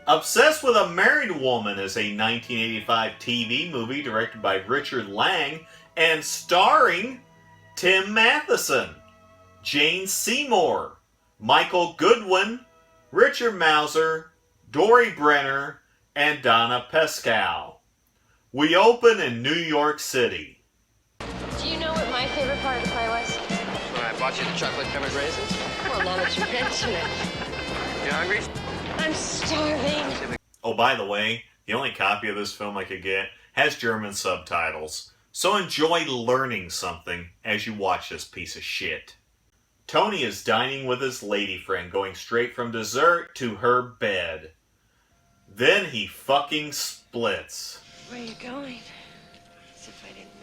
Obsessed with a Married Woman is a 1985 TV movie directed by Richard Lang and starring Tim Matheson, Jane Seymour, Michael Goodwin, Richard Masur, Dori Brenner, and Donna Pescow. We open in New York City. Do you know what my favorite part of the play was? When I bought you the chocolate-covered raisins? Well, now that you mention it. You hungry? I'm starving. Oh, by the way, the only copy of this film I could get has German subtitles, so enjoy learning something as you watch this piece of shit. Tony is dining with his lady friend, going straight from dessert to her bed. Then he fucking splits. Where are you going? As if I didn't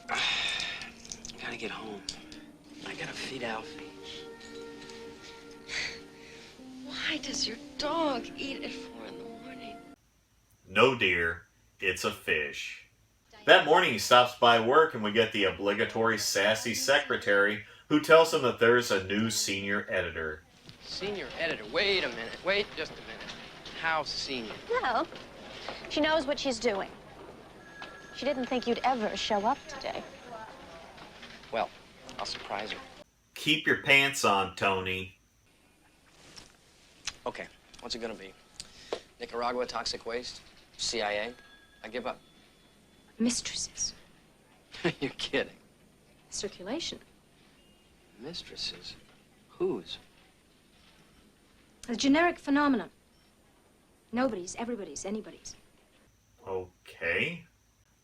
know. Gotta get home. I gotta feed Alfie. Why does your dog eat at 4 in the morning? No, dear, it's a fish. That morning he stops by work and we get the obligatory sassy secretary who tells him that there's a new senior editor. Senior editor? Wait a minute. Wait just a minute. How senior? Well, she knows what she's doing. She didn't think you'd ever show up today. Well, I'll surprise her. Keep your pants on, Tony. Okay, what's it gonna be? Nicaragua, toxic waste? CIA? I give up. Mistresses. You're kidding. Circulation. Mistresses? Whose? A generic phenomenon. Nobody's, everybody's, anybody's. Okay.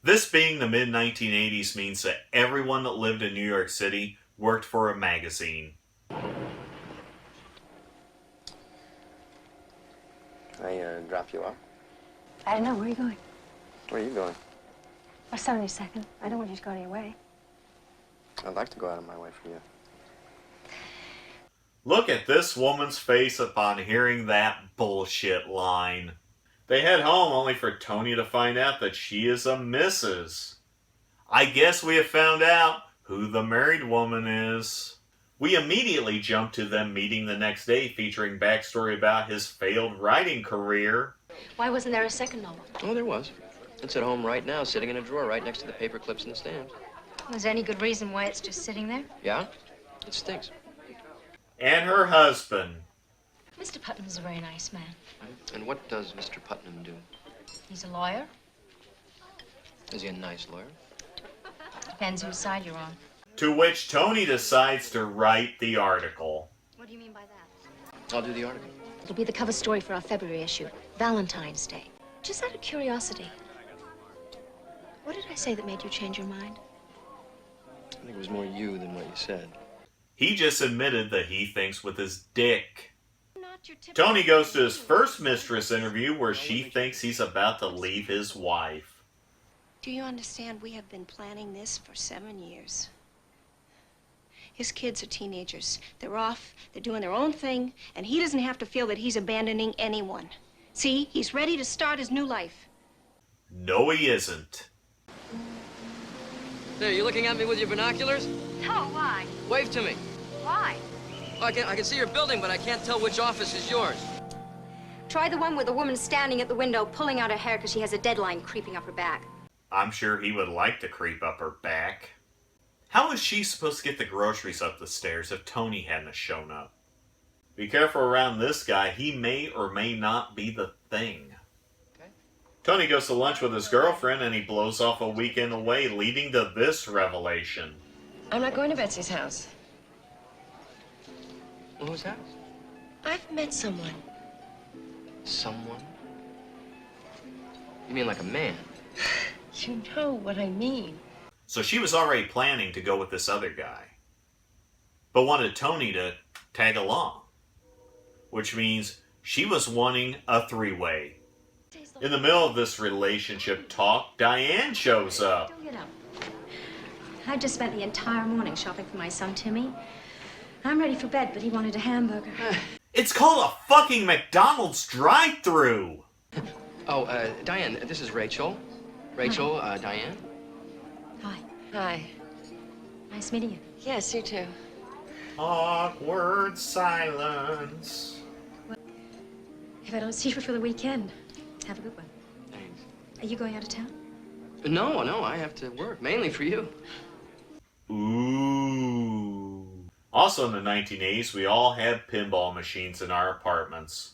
This being the mid-1980s means that everyone that lived in New York City worked for a magazine. I drop you off? I don't know. Where are you going? Where are you going? Oh, sorry a second. I don't want you to go any way. I'd like to go out of my way for you. Look at this woman's face upon hearing that bullshit line. They head home only for Tony to find out that she is a Mrs. I guess we have found out who the married woman is. We immediately jump to them meeting the next day, featuring backstory about his failed writing career. Why wasn't there a second novel? Oh, there was. It's at home right now, sitting in a drawer right next to the paper clips and the stamps. Was there any good reason why it's just sitting there? Yeah? It stinks. And her husband. Mr. Putnam's a very nice man. And what does Mr. Putnam do? He's a lawyer. Is he a nice lawyer? Depends whose side you're on. To which Tony decides to write the article. What do you mean by that? I'll do the article. It'll be the cover story for our February issue, Valentine's Day. Just out of curiosity, what did I say that made you change your mind? I think it was more you than what you said. He just admitted that he thinks with his dick. Not your typical... Tony goes to his first mistress interview where she thinks he's about to leave his wife. Do you understand? We have been planning this for 7 years. His kids are teenagers. They're off, they're doing their own thing, and he doesn't have to feel that he's abandoning anyone. See, he's ready to start his new life. No, he isn't. There, you looking at me with your binoculars? No, why? Wave to me. Why? Oh, I can see your building, but I can't tell which office is yours. Try the one with the woman standing at the window pulling out her hair because she has a deadline creeping up her back. I'm sure he would like to creep up her back. How is she supposed to get the groceries up the stairs if Tony hadn't shown up? Be careful around this guy. He may or may not be the thing. Okay. Tony goes to lunch with his girlfriend and he blows off a weekend away, leading to this revelation. I'm not going to Betsy's house. Who's that? I've met someone. Someone? You mean like a man? You know what I mean. So she was already planning to go with this other guy, but wanted Tony to tag along, which means she was wanting a three-way. In the middle of this relationship talk, Diane shows up. Don't get up. I just spent the entire morning shopping for my son, Timmy. I'm ready for bed, but he wanted a hamburger. It's called a fucking McDonald's drive-thru. Oh, Diane, this is Rachel. Rachel, Diane. Hi. Hi. Nice meeting you. Yes, you too. Awkward silence. If I don't see you for the weekend, have a good one. Thanks. Are you going out of town? No, I have to work, mainly for you. Ooh. Also in the 1980s, we all had pinball machines in our apartments.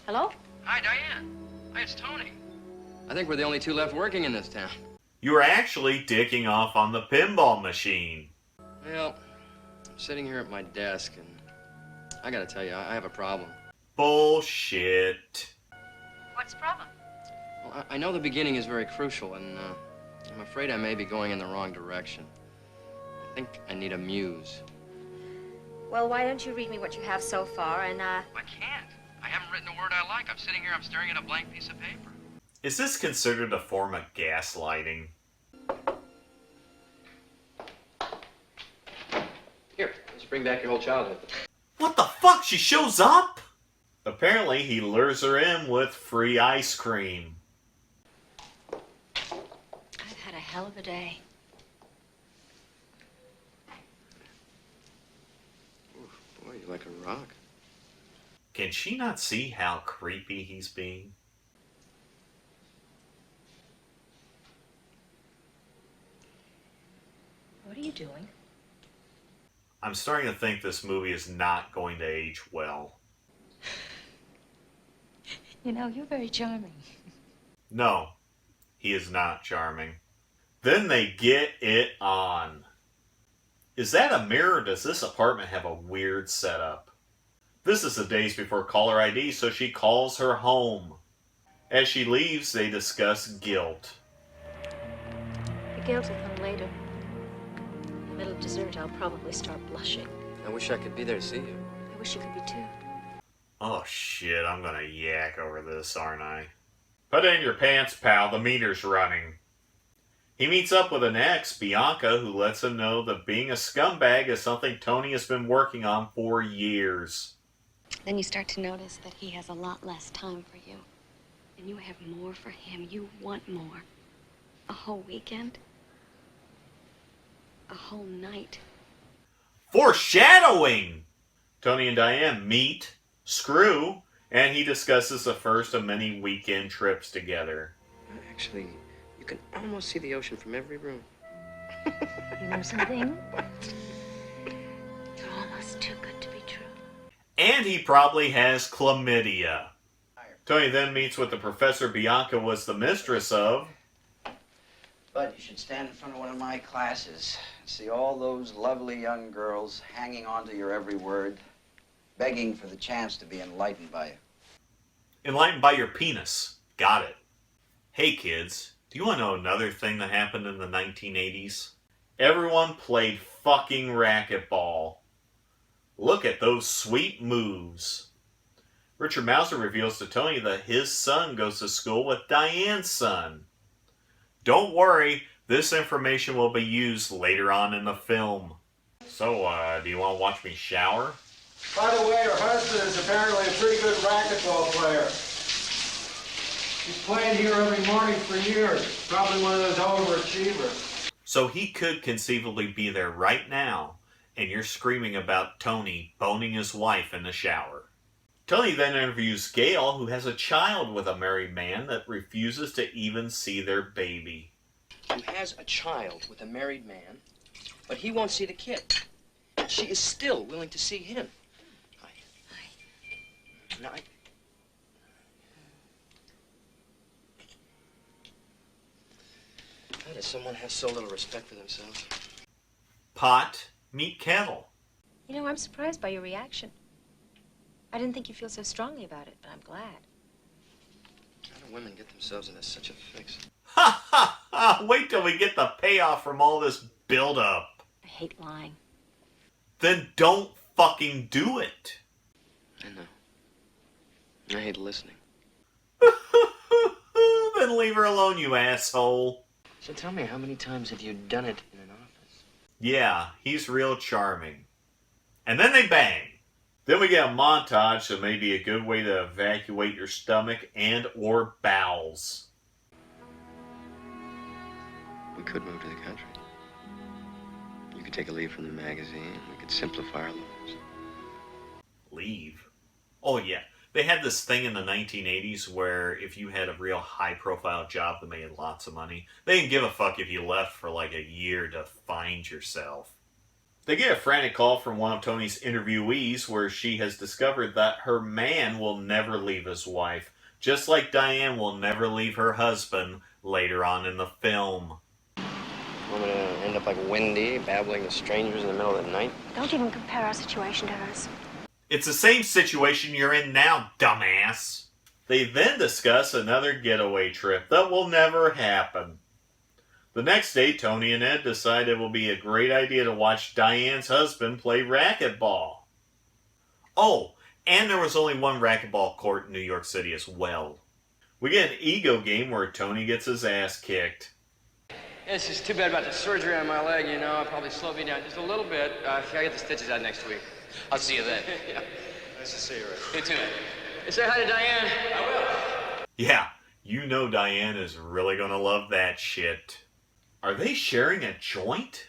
Hello? Hi, Diane. Hi, it's Tony. I think we're the only two left working in this town. You were actually dicking off on the pinball machine. Well, I'm sitting here at my desk, and I gotta tell you, I have a problem. Bullshit. What's the problem? Well, I know the beginning is very crucial, and I'm afraid I may be going in the wrong direction. I think I need a muse. Well, why don't you read me what you have so far, and, I can't. I haven't written a word I like. I'm sitting here, I'm staring at a blank piece of paper. Is this considered a form of gaslighting? Here, let's bring back your whole childhood. What the fuck? She shows up? Apparently, he lures her in with free ice cream. I've had a hell of a day. Ooh, boy, you're like a rock. Can she not see how creepy he's being? What are you doing? I'm starting to think this movie is not going to age well. You know, you're very charming. No, he is not charming. Then they get it on. Is that a mirror or does this apartment have a weird setup? This is the days before caller ID, so she calls her home. As she leaves, they discuss guilt. The guilt will come later. In the middle of dessert, I'll probably start blushing. I wish I could be there to see you. I wish you could be too. Oh shit, I'm gonna yak over this, aren't I? Put it in your pants, pal, the meter's running. He meets up with an ex, Bianca, who lets him know that being a scumbag is something Tony has been working on for years. Then you start to notice that he has a lot less time for you. And you have more for him. You want more. A whole weekend. A whole night. Foreshadowing! Tony and Diane meet, screw, and he discusses the first of many weekend trips together. Actually, you can almost see the ocean from every room. You know something? You're almost too good to be true. And he probably has chlamydia. Tony then meets with the professor Bianca was the mistress of. Bud, you should stand in front of one of my classes and see all those lovely young girls hanging on to your every word, begging for the chance to be enlightened by you. Enlightened by your penis. Got it. Hey kids, do you want to know another thing that happened in the 1980s? Everyone played fucking racquetball. Look at those sweet moves. Richard Masur reveals to Tony that his son goes to school with Diane's son. Don't worry, this information will be used later on in the film. So, do you want to watch me shower? By the way, her husband is apparently a pretty good racquetball player. He's playing here every morning for years. Probably one of those overachievers. So he could conceivably be there right now, and you're screaming about Tony boning his wife in the shower. Tony then interviews Gail, who has a child with a married man that refuses to even see their baby. Who has a child with a married man, but he won't see the kid. She is still willing to see him. Now, how does someone have so little respect for themselves? Pot, meet kettle. You know, I'm surprised by your reaction. I didn't think you feel so strongly about it, but I'm glad. How do women get themselves into such a fix? Ha ha ha! Wait till we get the payoff from all this build-up. I hate lying. Then don't fucking do it. I know. I hate listening. Then leave her alone, you asshole. So tell me, how many times have you done it in an office? Yeah, he's real charming. And then they bang. Then we get a montage that may be a good way to evacuate your stomach and or bowels. We could move to the country. could take a leave from the magazine. We could simplify our lives. Leave? Oh, yeah. They had this thing in the 1980s where if you had a real high-profile job that made lots of money, they didn't give a fuck if you left for like a year to find yourself. They get a frantic call from one of Tony's interviewees where she has discovered that her man will never leave his wife, just like Diane will never leave her husband later on in the film. Want me to end up like Wendy, babbling to strangers in the middle of the night? Don't even compare our situation to hers. It's the same situation you're in now, dumbass. They then discuss another getaway trip that will never happen. The next day, Tony and Ed decide it will be a great idea to watch Diane's husband play racquetball. Oh, and there was only one racquetball court in New York City as well. We get an ego game where Tony gets his ass kicked. It's just too bad about the surgery on my leg, you know. I'll probably slow me down just a little bit. I get the stitches out next week. I'll see you then. Yeah. Nice to see you, Rick. You too. Hey, say hi to Diane. I will. Yeah, you know Diane is really gonna love that shit. Are they sharing a joint?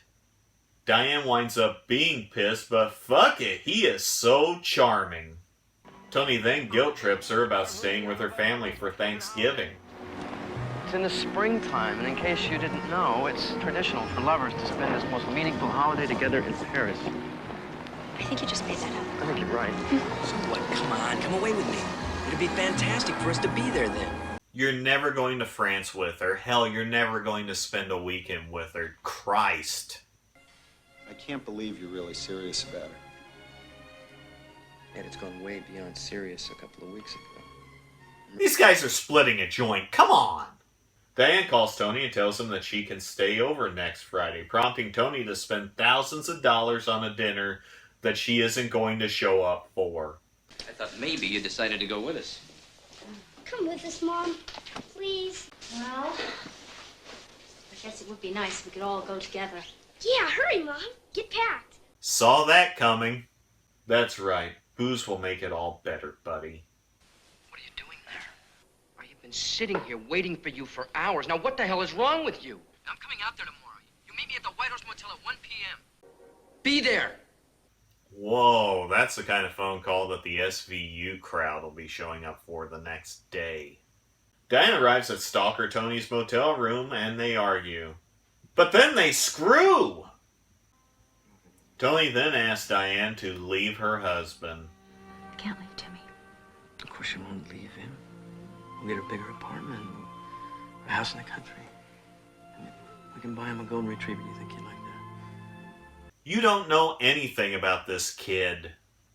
Diane winds up being pissed, but fuck it, he is so charming. Tony then guilt trips her about staying with her family for Thanksgiving. It's in the springtime, and in case you didn't know, it's traditional for lovers to spend this most meaningful holiday together in Paris. I think you just made that up. I think you're right. So what? Come on, come away with me. It'd be fantastic for us to be there then. You're never going to France with her. Hell, you're never going to spend a weekend with her. Christ. I can't believe you're really serious about it. And it's gone way beyond serious a couple of weeks ago. These guys are splitting a joint. Come on. Diane calls Tony and tells him that she can stay over next Friday, prompting Tony to spend thousands of dollars on a dinner that she isn't going to show up for. I thought maybe you decided to go with us. Come with us, Mom. Please. Well, I guess it would be nice if we could all go together. Yeah, hurry, Mom. Get packed. Saw that coming. That's right. Booze will make it all better, buddy. What are you doing there? I've been sitting here waiting for you for hours. Now, what the hell is wrong with you? I'm coming out there tomorrow. You meet me at the White Horse Motel at 1 p.m. Be there. Whoa, that's the kind of phone call that the SVU crowd will be showing up for the next day. Diane arrives at Stalker Tony's motel room and they argue. But then they screw! Tony then asks Diane to leave her husband. I can't leave Timmy. Of course you won't leave him. We'll get a bigger apartment, a house in the country. And we can buy him a golden retriever. Do you think he'd like that? You don't know anything about this kid.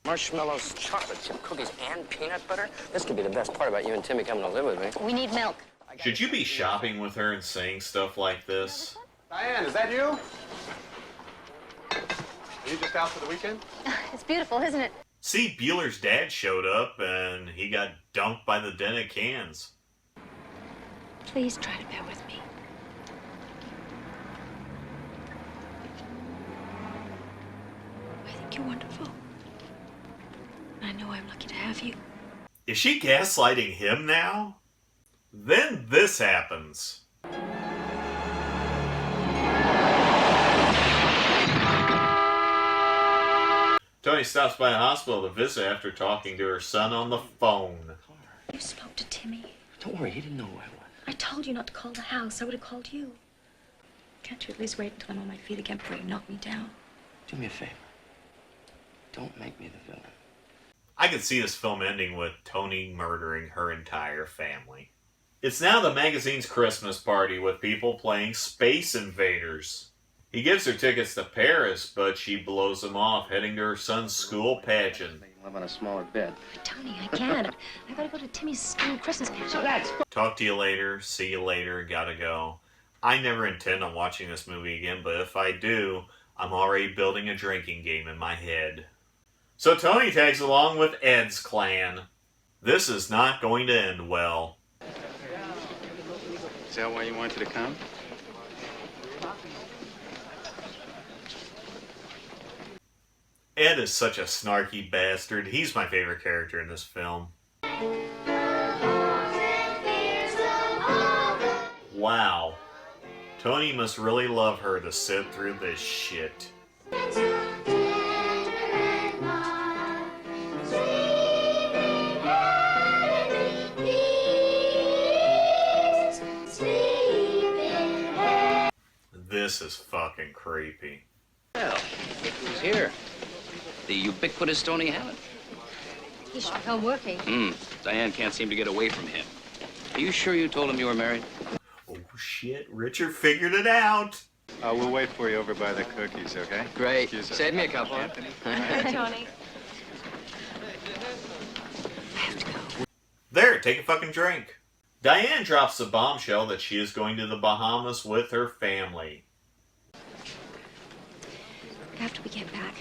Marshmallows, chocolate chip cookies, and peanut butter? This could be the best part about you and Timmy coming to live with me. We need milk. Should you be shopping with her and saying stuff like this? Diane, is that you? Are you just out for the weekend? It's beautiful, isn't it? See, Bueller's dad showed up and he got dunked by the den of cans. Please try to bear with me. I think you're wonderful. I know I'm lucky to have you. Is she gaslighting him now? Then this happens. Tony stops by the hospital to visit after talking to her son on the phone. You spoke to Timmy. Don't worry, he didn't know who I was. I told you not to call the house. I would have called you. Can't you at least wait until I'm on my feet again before you knock me down? Do me a favor. Don't make me the villain. I could see this film ending with Tony murdering her entire family. It's now the magazine's Christmas party with people playing Space Invaders. He gives her tickets to Paris, but she blows him off, heading to her son's school pageant. Live on a smaller bed. Tony, I can't. I gotta go to Timmy's school Christmas pageant. Talk to you later, see you later, gotta go. I never intend on watching this movie again, but if I do, I'm already building a drinking game in my head. So Tony tags along with Ed's clan. This is not going to end well. Is that why you wanted to come? Ed is such a snarky bastard. He's my favorite character in this film. Wow. Tony must really love her to sit through this shit. This is fucking creepy. Well, look who's here. The ubiquitous Tony Hammond. He's sure home working. Diane can't seem to get away from him. Are you sure you told him you were married? Oh shit, Richard figured it out. We'll wait for you over by the cookies, okay? Great. Save me a couple. Anthony. Tony. There, take a fucking drink. Diane drops the bombshell that she is going to the Bahamas with her family. After we get back,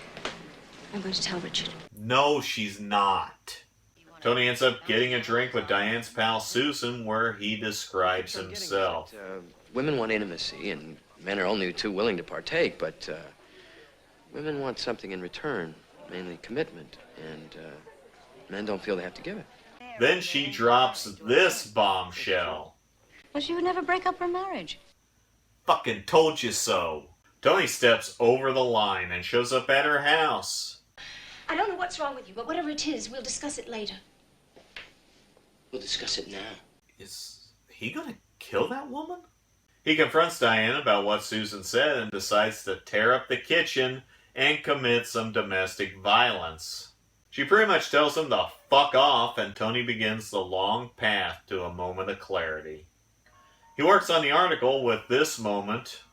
I'm going to tell Richard. No, she's not. Tony ends up getting a drink with Diane's pal Susan, where he describes himself. Women want intimacy, and men are only too willing to partake, but women want something in return, mainly commitment, and men don't feel they have to give it. Then she drops this bombshell. Well, she would never break up her marriage. Fucking told you so. Tony steps over the line and shows up at her house. I don't know what's wrong with you, but whatever it is, we'll discuss it later. We'll discuss it now. Is he gonna kill that woman? He confronts Diane about what Susan said and decides to tear up the kitchen and commit some domestic violence. She pretty much tells him to fuck off, and Tony begins the long path to a moment of clarity. He works on the article with this moment.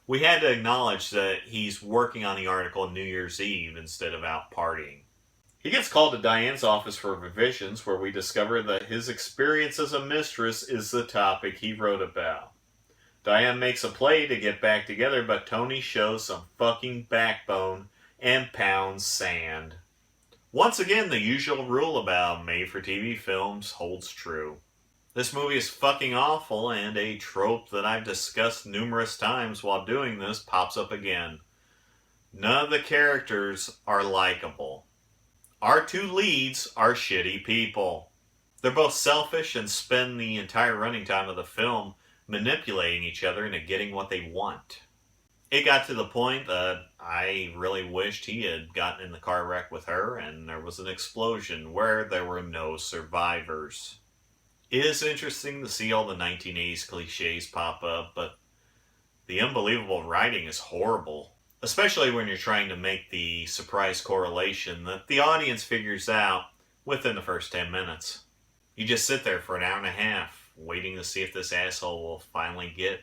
We had to acknowledge that he's working on the article New Year's Eve instead of out partying. He gets called to Diane's office for revisions, where we discover that his experience as a mistress is the topic he wrote about. Diane makes a play to get back together, but Tony shows some fucking backbone and pounds sand. Once again, the usual rule about made-for-TV films holds true. This movie is fucking awful, and a trope that I've discussed numerous times while doing this pops up again. None of the characters are likable. Our two leads are shitty people. They're both selfish and spend the entire running time of the film manipulating each other into getting what they want. It got to the point that I really wished he had gotten in the car wreck with her and there was an explosion where there were no survivors. It is interesting to see all the 1980s cliches pop up, but the unbelievable writing is horrible. Especially when you're trying to make the surprise correlation that the audience figures out within the first 10 minutes. You just sit there for an hour and a half, waiting to see if this asshole will finally get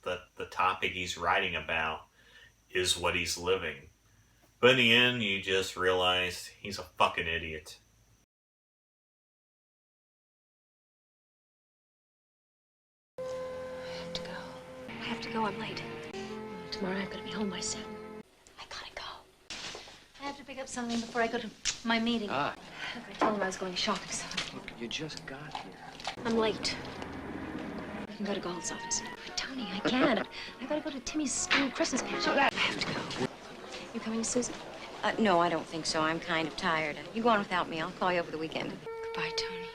that the topic he's writing about is what he's living. But in the end, you just realize he's a fucking idiot. I have to go, I'm late. Tomorrow I've got to be home by 7. I gotta go. I have to pick up something before I go to my meeting. Ah. I told him I was going shopping, so Look, you just got here. I'm late. I can go to Gold's office. Tony, I can't. I gotta go to Timmy's school Christmas party. I have to go. You coming, Susan? No, I don't think so. I'm kind of tired. You go on without me. I'll call you over the weekend. Goodbye, Tony.